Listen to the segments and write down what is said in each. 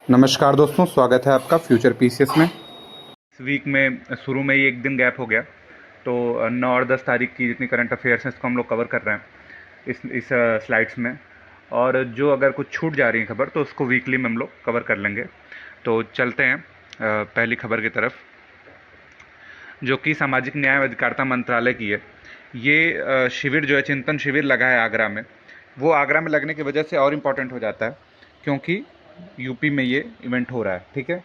नमस्कार दोस्तों, स्वागत है आपका फ्यूचर पीसीएस में। इस वीक में शुरू में ही एक दिन गैप हो गया, तो 9 और 10 तारीख की जितनी करंट अफेयर्स हैं इसको हम लोग कवर कर रहे हैं इस स्लाइड्स में। और जो अगर कुछ छूट जा रही है खबर तो उसको वीकली में हम लोग कवर कर लेंगे। तो चलते हैं पहली खबर की तरफ, जो कि सामाजिक न्याय और अधिकारिता मंत्रालय की है। ये शिविर जो है, चिंतन शिविर लगा है आगरा में। वो आगरा में लगने की वजह से और इम्पोर्टेंट हो जाता है क्योंकि यूपी में ये इवेंट हो रहा है। ठीक है,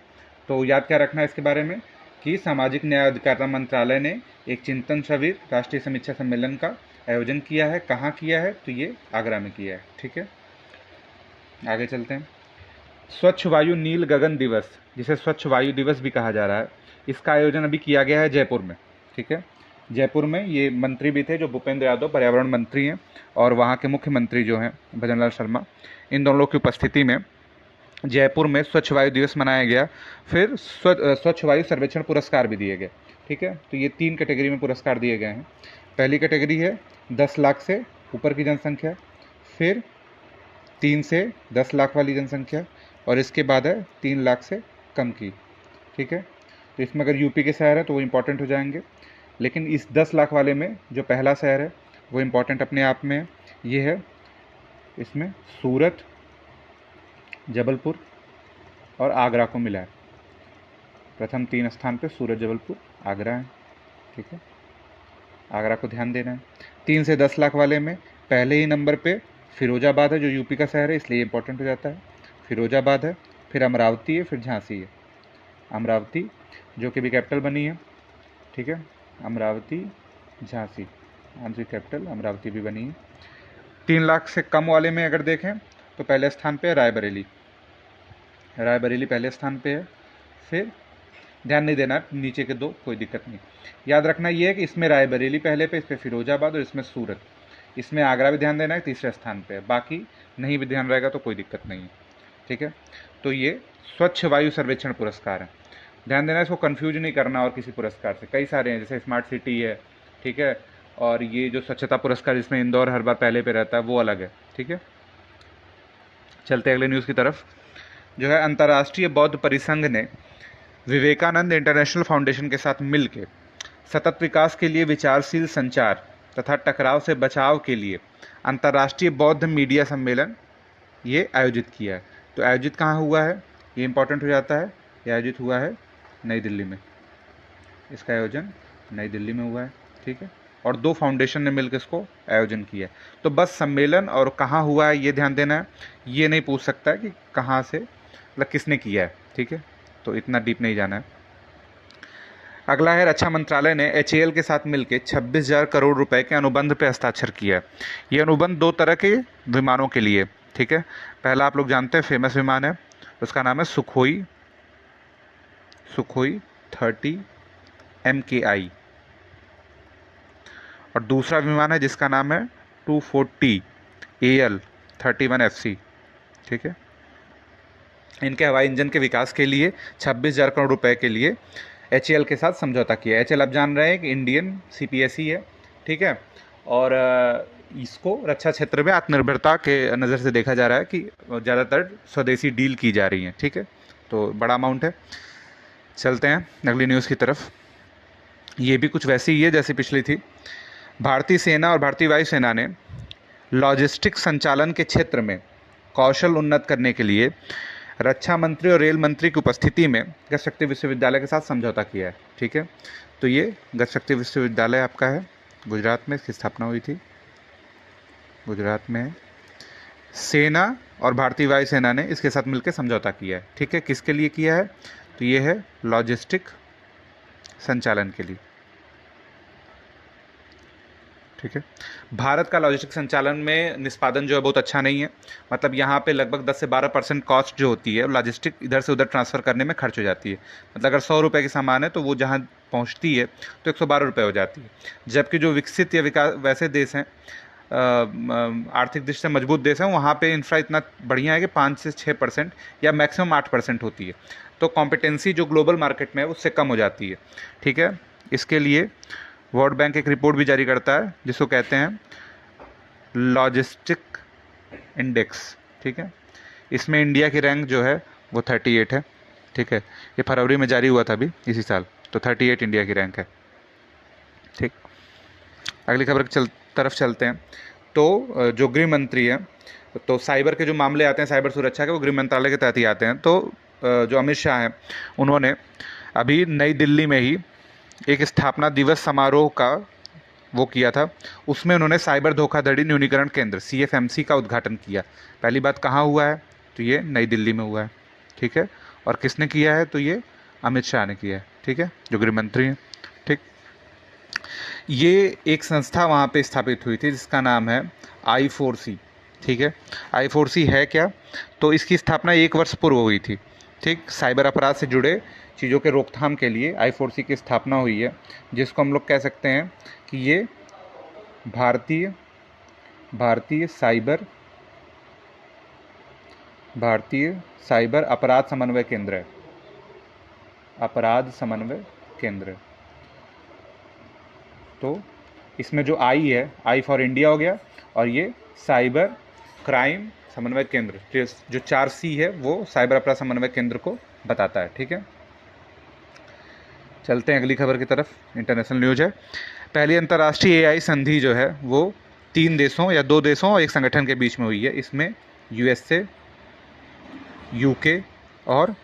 तो याद क्या रखना है इसके बारे में कि सामाजिक न्याय और अधिकारिता मंत्रालय ने एक चिंतन शिविर राष्ट्रीय समीक्षा सम्मेलन का आयोजन किया है। कहाँ किया है? तो ये आगरा में किया है। ठीक है, आगे चलते हैं। स्वच्छ वायु नील गगन दिवस, जिसे स्वच्छ वायु दिवस भी कहा जा रहा है, इसका आयोजन अभी किया गया है जयपुर में। ठीक है, जयपुर में ये मंत्री भी थे जो भूपेंद्र यादव पर्यावरण मंत्री हैं, और वहाँ के मुख्यमंत्री जो हैं भजनलाल शर्मा, इन दोनों लोग की उपस्थिति में जयपुर में स्वच्छ वायु दिवस मनाया गया। फिर स्वच्छ वायु सर्वेक्षण पुरस्कार भी दिए गए। ठीक है, तो ये 3 कैटेगरी में पुरस्कार दिए गए हैं। पहली कैटेगरी है 10 लाख से ऊपर की जनसंख्या, फिर 3 से 10 लाख वाली जनसंख्या, और इसके बाद है 3 लाख से कम की। ठीक है, तो इसमें अगर यूपी के शहर है तो वो इम्पोर्टेंट हो जाएंगे, लेकिन इस 10 लाख वाले में जो पहला शहर है वो इम्पोर्टेंट अपने आप में है। ये है, इसमें सूरत, जबलपुर और आगरा को मिला है। प्रथम 3 स्थान पे सूरत, जबलपुर, आगरा है। ठीक है, आगरा को ध्यान देना है। 3 से 10 लाख वाले में पहले ही नंबर पे फिरोजाबाद है, जो यूपी का शहर है, इसलिए इम्पोर्टेंट हो जाता है। फिरोजाबाद है, फिर अमरावती है, फिर झांसी है। अमरावती जो कि भी कैपिटल बनी है। ठीक है, अमरावती, झांसी, आंसर कैपिटल अमरावती भी बनी है। 3 लाख से कम वाले में अगर देखें तो पहले स्थान पे है रायबरेली। रायबरेली पहले स्थान पे है। फिर ध्यान नहीं देना नीचे के 2, कोई दिक्कत नहीं। याद रखना ये है कि इसमें रायबरेली पहले पे, इस पर फिरोजाबाद और इसमें सूरत। इसमें आगरा भी ध्यान देना है, तीसरे स्थान पे है। बाकी नहीं भी ध्यान रहेगा तो कोई दिक्कत नहीं है। ठीक है, तो ये स्वच्छ वायु सर्वेक्षण पुरस्कार है। ध्यान देना, इसको कंफ्यूज नहीं करना और किसी पुरस्कार से। कई सारे हैं, जैसे स्मार्ट सिटी है। ठीक है, और ये जो स्वच्छता पुरस्कार जिसमें इंदौर हर बार पहले पे रहता है वो अलग है। ठीक है, चलते हैं अगले न्यूज़ की तरफ। जो है, अंतर्राष्ट्रीय बौद्ध परिसंघ ने विवेकानंद इंटरनेशनल फाउंडेशन के साथ मिलकर सतत विकास के लिए विचारशील संचार तथा टकराव से बचाव के लिए अंतर्राष्ट्रीय बौद्ध मीडिया सम्मेलन ये आयोजित किया है। तो आयोजित कहाँ हुआ है, ये इंपॉर्टेंट हो जाता है। ये आयोजित हुआ है नई दिल्ली में। इसका आयोजन नई दिल्ली में हुआ है। ठीक है, और 2 फाउंडेशन ने मिलकर इसको आयोजन किया है। तो बस सम्मेलन और कहाँ हुआ है ये ध्यान देना है। ये नहीं पूछ सकता है कि कहाँ से, मतलब किसने किया है। ठीक है, तो इतना डीप नहीं जाना है। अगला है, रक्षा मंत्रालय ने एचएएल के साथ मिलकर 26,000 करोड़ रुपए के अनुबंध पर हस्ताक्षर किया है। ये अनुबंध 2 तरह के विमानों के लिए। ठीक है, पहला आप लोग जानते हैं फेमस विमान है, उसका नाम है सुखोई 30 MKI, और दूसरा विमान है जिसका नाम है 240 AL 31 FC। ठीक है, इनके हवाई इंजन के विकास के लिए 26,000 करोड़ रुपए के लिए एचएएल के साथ समझौता किया। एचएएल आप जान रहे हैं कि इंडियन सीपीएसई है। ठीक है, और इसको रक्षा क्षेत्र में आत्मनिर्भरता के नज़र से देखा जा रहा है कि ज़्यादातर स्वदेशी डील की जा रही हैं। ठीक है, तो बड़ा अमाउंट है। चलते हैं अगली न्यूज़ की तरफ। ये भी कुछ वैसी ही है जैसी पिछली थी। भारतीय सेना और भारतीय वायुसेना ने लॉजिस्टिक संचालन के क्षेत्र में कौशल उन्नत करने के लिए रक्षा मंत्री और रेल मंत्री की उपस्थिति में गतशक्ति विश्वविद्यालय के साथ समझौता किया है। ठीक है, तो ये गतशक्ति विश्वविद्यालय आपका है गुजरात में, इसकी स्थापना हुई थी गुजरात में है। सेना और भारतीय वायुसेना ने इसके साथ मिलकर समझौता किया है। ठीक है, किसके लिए किया है? तो ये है लॉजिस्टिक संचालन के लिए। ठीक है, भारत का लॉजिस्टिक संचालन में निष्पादन जो है बहुत अच्छा नहीं है। मतलब यहाँ पे लगभग 10 से 12% कॉस्ट जो होती है लॉजिस्टिक इधर से उधर ट्रांसफ़र करने में खर्च हो जाती है। मतलब अगर 100 रुपये की सामान है तो वो जहाँ पहुँचती है तो 112 रुपये हो जाती है। जबकि जो विकसित या विकास वैसे देश हैं, आर्थिक दृष्टि से मजबूत देश हैं, वहाँ पे इंफ्रा इतना बढ़िया है कि 5 से 6% या मैक्सिमम 8% होती है। तो कॉम्पिटेंसी जो ग्लोबल मार्केट में है उससे कम हो जाती है। ठीक है, इसके लिए वर्ल्ड बैंक एक रिपोर्ट भी जारी करता है जिसको कहते हैं लॉजिस्टिक इंडेक्स। ठीक है, इसमें इंडिया की रैंक जो है वो 38 है, ठीक है। ये फरवरी में जारी हुआ था अभी इसी साल, तो 38 इंडिया की रैंक है, ठीक। अगली खबर की तरफ चलते हैं। तो जो गृह मंत्री है, तो साइबर के जो मामले आते हैं, साइबर सुरक्षा के, वो गृह मंत्रालय के तहत ही आते हैं। तो जो अमित शाह हैं, उन्होंने अभी नई दिल्ली में ही एक स्थापना दिवस समारोह का वो किया था। उसमें उन्होंने साइबर धोखाधड़ी न्यूनीकरण केंद्र CFMC का उद्घाटन किया। पहली बात कहाँ हुआ है, तो ये नई दिल्ली में हुआ है, ठीक है। और किसने किया है, तो ये अमित शाह ने किया है, ठीक है, जो गृह मंत्री हैं, ठीक। ये एक संस्था वहाँ पे स्थापित हुई थी जिसका नाम है I4C, ठीक है। I4C है क्या, तो इसकी स्थापना 1 वर्ष पूर्व हुई थी, ठीक। साइबर अपराध से जुड़े चीज़ों के रोकथाम के लिए I4C की स्थापना हुई है, जिसको हम लोग कह सकते हैं कि ये भारतीय साइबर अपराध समन्वय केंद्र है, अपराध समन्वय केंद्र। तो इसमें जो I है, I फॉर इंडिया हो गया, और ये साइबर क्राइम समन्वय केंद्र, जो 4C है वो साइबर अपराध समन्वय केंद्र को बताता है, ठीक है। चलते हैं अगली खबर की तरफ। इंटरनेशनल न्यूज़ है। पहली अंतर्राष्ट्रीय AI संधि जो है वो 3 देशों या 2 देशों और एक संगठन के बीच में हुई है। इसमें USA, UK और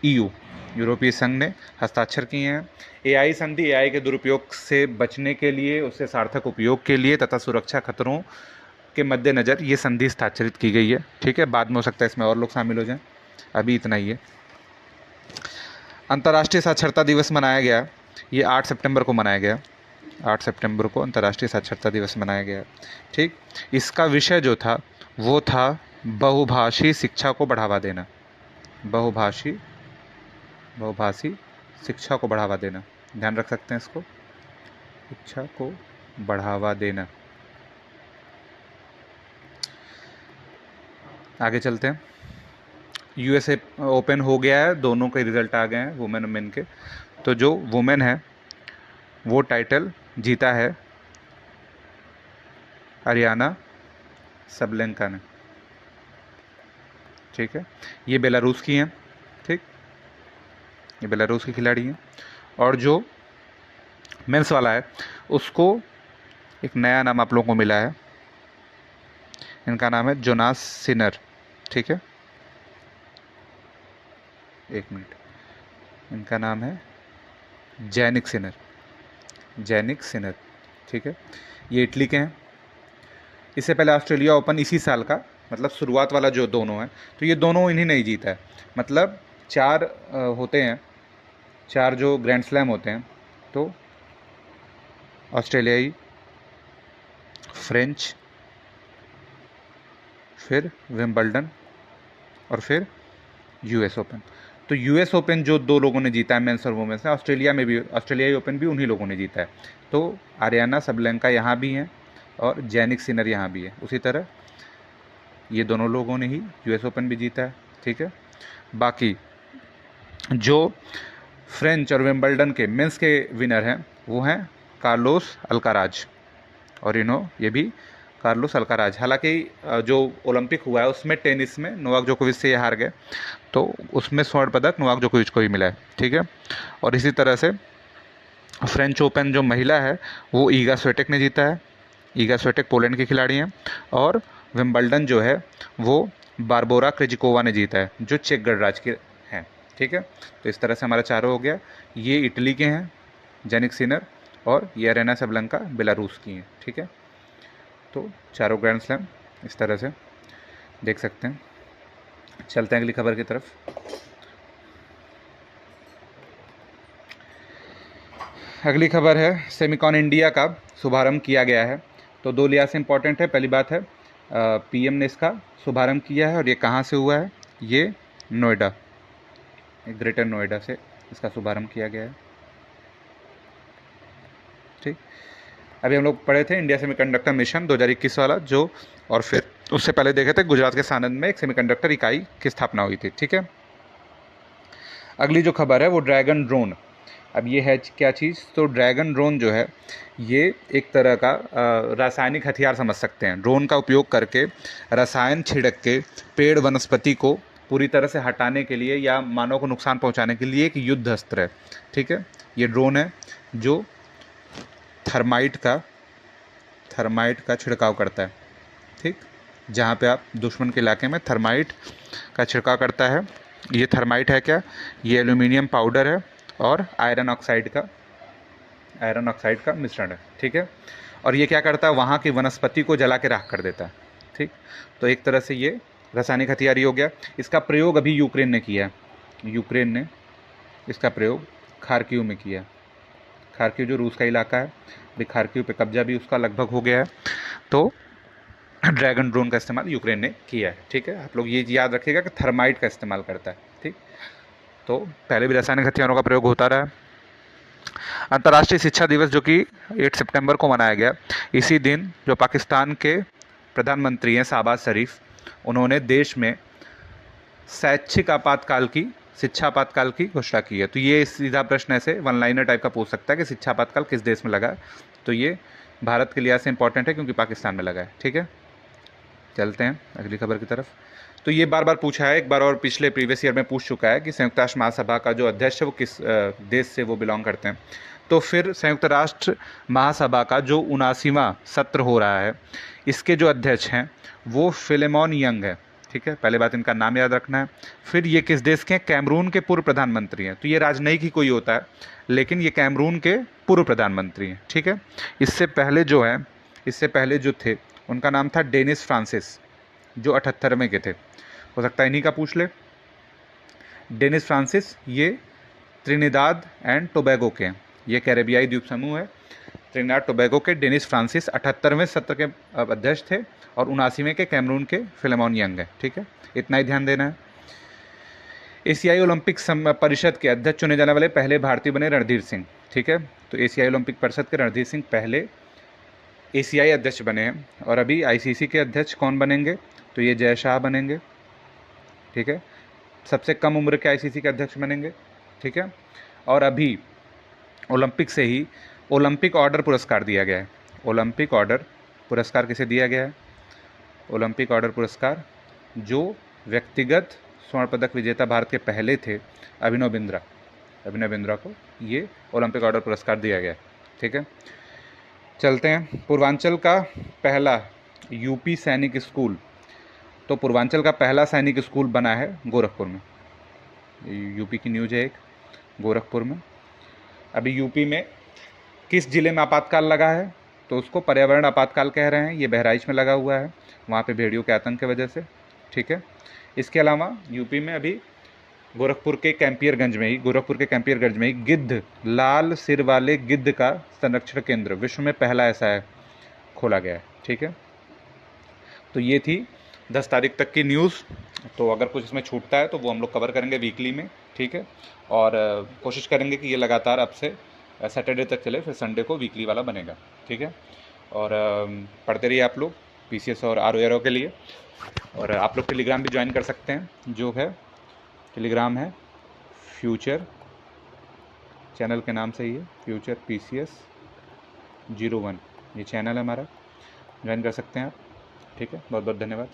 EU, यूरोपीय संघ ने हस्ताक्षर किए हैं। AI संधि AI के दुरुपयोग से बचने के लिए, उससे सार्थक उपयोग के लिए तथा सुरक्षा खतरों के मद्देनज़र ये संधि हस्ताक्षरित की गई है, ठीक है। बाद में हो सकता है इसमें और लोग शामिल हो जाएं, अभी इतना ही है। अंतर्राष्ट्रीय साक्षरता दिवस मनाया गया, ये 8 सितंबर को मनाया गया, 8 सितंबर को अंतर्राष्ट्रीय साक्षरता दिवस मनाया गया, ठीक। इसका विषय जो था वो था बहुभाषी शिक्षा को बढ़ावा देना, बहुभाषी शिक्षा को बढ़ावा देना, ध्यान रख सकते हैं इसको, शिक्षा को बढ़ावा देना। आगे चलते हैं। USA ओपन हो गया है, दोनों के रिजल्ट आ गए हैं, वुमेन और मेन के। तो जो वुमेन है वो टाइटल जीता है अरियाना सबलेंका ने, ठीक है। ये बेलारूस की हैं, ठीक, ये बेलारूस की खिलाड़ी हैं। और जो मेंस वाला है उसको एक नया नाम आप लोगों को मिला है, इनका नाम है जोनास सिनर, ठीक है, एक मिनट, इनका नाम है जैनिक सिनर, ठीक है। ये इटली के हैं। इससे पहले ऑस्ट्रेलिया ओपन इसी साल का, मतलब शुरुआत वाला जो दोनों है, तो ये दोनों इन्हीं नहीं जीता है। मतलब 4 होते हैं, 4 जो ग्रैंड स्लैम होते हैं, तो ऑस्ट्रेलियाई, फ्रेंच, फिर विंबलडन और फिर US ओपन। तो US ओपन जो 2 लोगों ने जीता है, मेंस और वुमेन्स में, ऑस्ट्रेलियाई ओपन भी उन्हीं लोगों ने जीता है। तो आरियाना सबलेंका यहाँ भी हैं और जैनिक सिनर यहाँ भी है। उसी तरह ये दोनों लोगों ने ही US ओपन भी जीता है, ठीक है। बाकी जो फ्रेंच और विंबलडन के मेंस के विनर हैं वो हैं कार्लोस अल्काराज और ये भी कार्लोस अल्काराज। हालांकि जो ओलंपिक हुआ है उसमें टेनिस में नोवाक जोकोविच से ये हार गए, तो उसमें स्वर्ण पदक नोवाक जोकोविच को ही मिला है, ठीक है। और इसी तरह से फ्रेंच ओपन जो महिला है वो ईगा स्विएटेक ने जीता है। ईगा स्विएटेक पोलैंड की खिलाड़ी हैं। और विंबलडन जो है वो बारबोरा क्रिजिकोवा ने जीता है, जो चेक गणराज्य के हैं, ठीक है। तो इस तरह से हमारा चारों हो गया। ये इटली के हैं जैनिक सिनर, और ये अरेना सबलेंका बेलारूस की हैं, ठीक है। तो चारों ग्रैंड स्लैम इस तरह से देख सकते हैं। चलते हैं अगली खबर की तरफ। अगली खबर है सेमिकॉन इंडिया का शुभारंभ किया गया है। तो 2 लिहाज से इम्पॉर्टेंट है। पहली बात है PM ने इसका शुभारंभ किया है, और ये कहाँ से हुआ है, ये नोएडा, ग्रेटर नोएडा से इसका शुभारंभ किया गया है, ठीक। अभी हम लोग पढ़े थे इंडिया सेमीकंडक्टर मिशन 2021 वाला, जो, और फिर उससे पहले देखे थे गुजरात के सानंद में एक सेमीकंडक्टर इकाई की स्थापना हुई थी, ठीक है। अगली जो खबर है वो ड्रैगन ड्रोन। अब ये है क्या चीज़, तो ड्रैगन ड्रोन जो है ये एक तरह का रासायनिक हथियार समझ सकते हैं। ड्रोन का उपयोग करके रसायन छिड़क के पेड़ वनस्पति को पूरी तरह से हटाने के लिए या मानव को नुकसान पहुंचाने के लिए एक युद्ध अस्त्र है, ठीक है। ये ड्रोन है जो थर्माइट का छिड़काव करता है, ठीक। जहाँ पे आप दुश्मन के इलाके में थर्माइट का छिड़काव करता है। ये थर्माइट है क्या? ये एल्यूमिनियम पाउडर है और आयरन ऑक्साइड का मिश्रण है, ठीक है। और ये क्या करता है? वहाँ की वनस्पति को जला के राख कर देता है, ठीक। तो एक तरह से ये रासायनिक हथियार ही हो गया। इसका प्रयोग अभी यूक्रेन ने किया है। यूक्रेन ने इसका प्रयोग खार्किव में किया। खार्किव जो रूस का इलाका है, अभी खार्किव पे कब्जा भी उसका लगभग हो गया है। तो ड्रैगन ड्रोन का इस्तेमाल यूक्रेन ने किया है, ठीक है। आप लोग ये याद रखिएगा कि थर्माइट का इस्तेमाल करता है, ठीक। तो पहले भी रासायनिक हथियारों का प्रयोग होता रहा है। अंतर्राष्ट्रीय शिक्षा दिवस जो कि 8 सितंबर को मनाया गया, इसी दिन जो पाकिस्तान के प्रधानमंत्री हैं शहबाज शरीफ, उन्होंने देश में शैक्षिक शिक्षा आपातकाल की घोषणा की है। तो ये सीधा प्रश्न ऐसे वन लाइनर टाइप का पूछ सकता है कि शिक्षा आपातकाल किस देश में लगा है। तो ये भारत के लिहाज से इंपॉर्टेंट है क्योंकि पाकिस्तान में लगा है, ठीक है। चलते हैं अगली खबर की तरफ। तो ये बार बार पूछा है, एक बार और पिछले प्रीवियस ईयर में पूछ चुका है कि संयुक्त राष्ट्र महासभा का जो अध्यक्ष है वो किस देश से वो बिलोंग करते हैं। तो फिर संयुक्त राष्ट्र महासभा का जो 79वां सत्र हो रहा है, इसके जो अध्यक्ष हैं वो फिलेमॉन यंग है, ठीक है। पहले बात इनका नाम याद रखना है। फिर ये किस देश के हैं? कैमरून के पूर्व प्रधानमंत्री हैं। तो ये राजनयिक ही कोई होता है, लेकिन ये कैमरून के पूर्व प्रधानमंत्री हैं, ठीक है। इससे पहले जो थे उनका नाम था डेनिस फ्रांसिस, जो 78वें के थे। हो सकता है इन्हीं का पूछ ले। डेनिस फ्रांसिस ये त्रिनिदाद एंड टोबैगो के हैं, ये कैरेबियाई द्वीप समूह है। त्रिनिदाद टोबैगो के डेनिस फ्रांसिस 78वें सत्र के अध्यक्ष थे और 79वें के कैमरून के फिलेमॉन यंग है, ठीक है। इतना ही ध्यान देना है। एशियाई ओलंपिक परिषद के अध्यक्ष चुने जाने वाले पहले भारतीय बने रणधीर सिंह, ठीक है। तो एशियाई ओलंपिक परिषद के रणधीर सिंह पहले एशियाई अध्यक्ष बने हैं। और अभी आईसीसी के अध्यक्ष कौन बनेंगे? तो ये जय शाह बनेंगे, ठीक है। सबसे कम उम्र के आईसीसी के अध्यक्ष बनेंगे, ठीक है। और अभी ओलंपिक से ही ओलंपिक ऑर्डर पुरस्कार दिया गया है। ओलंपिक ऑर्डर पुरस्कार किसे दिया गया है? ओलंपिक ऑर्डर पुरस्कार जो व्यक्तिगत स्वर्ण पदक विजेता भारत के पहले थे, अभिनव बिंद्रा को ये ओलंपिक ऑर्डर पुरस्कार दिया गया है, ठीक है। चलते हैं पूर्वांचल का पहला यूपी सैनिक स्कूल। तो पूर्वांचल का पहला सैनिक स्कूल बना है गोरखपुर में। यूपी की न्यूज है एक, गोरखपुर में। अभी यूपी में किस जिले में आपातकाल लगा है? तो उसको पर्यावरण आपातकाल कह रहे हैं। ये बहराइच में लगा हुआ है, वहाँ पे भेड़ियों के आतंक की वजह से, ठीक है। इसके अलावा यूपी में अभी गोरखपुर के कैंपियरगंज में ही गिद्ध, लाल सिर वाले गिद्ध का संरक्षण केंद्र विश्व में पहला ऐसा है, खोला गया है, ठीक है। तो ये थी 10 तारीख तक की न्यूज़। तो अगर कुछ इसमें छूटता है तो वो हम लोग कवर करेंगे वीकली में, ठीक है। और कोशिश करेंगे कि ये लगातार अब से सैटरडे तक चले, फिर संडे को वीकली वाला बनेगा, ठीक है। और पढ़ते रहिए आप लोग पीसीएस और आरओ के लिए। और आप लोग टेलीग्राम भी ज्वाइन कर सकते हैं, जो है टेलीग्राम है फ्यूचर, चैनल के नाम से ही है फ्यूचर PCS 01, ये चैनल है हमारा, ज्वाइन कर सकते हैं आप, ठीक है। बहुत बहुत धन्यवाद।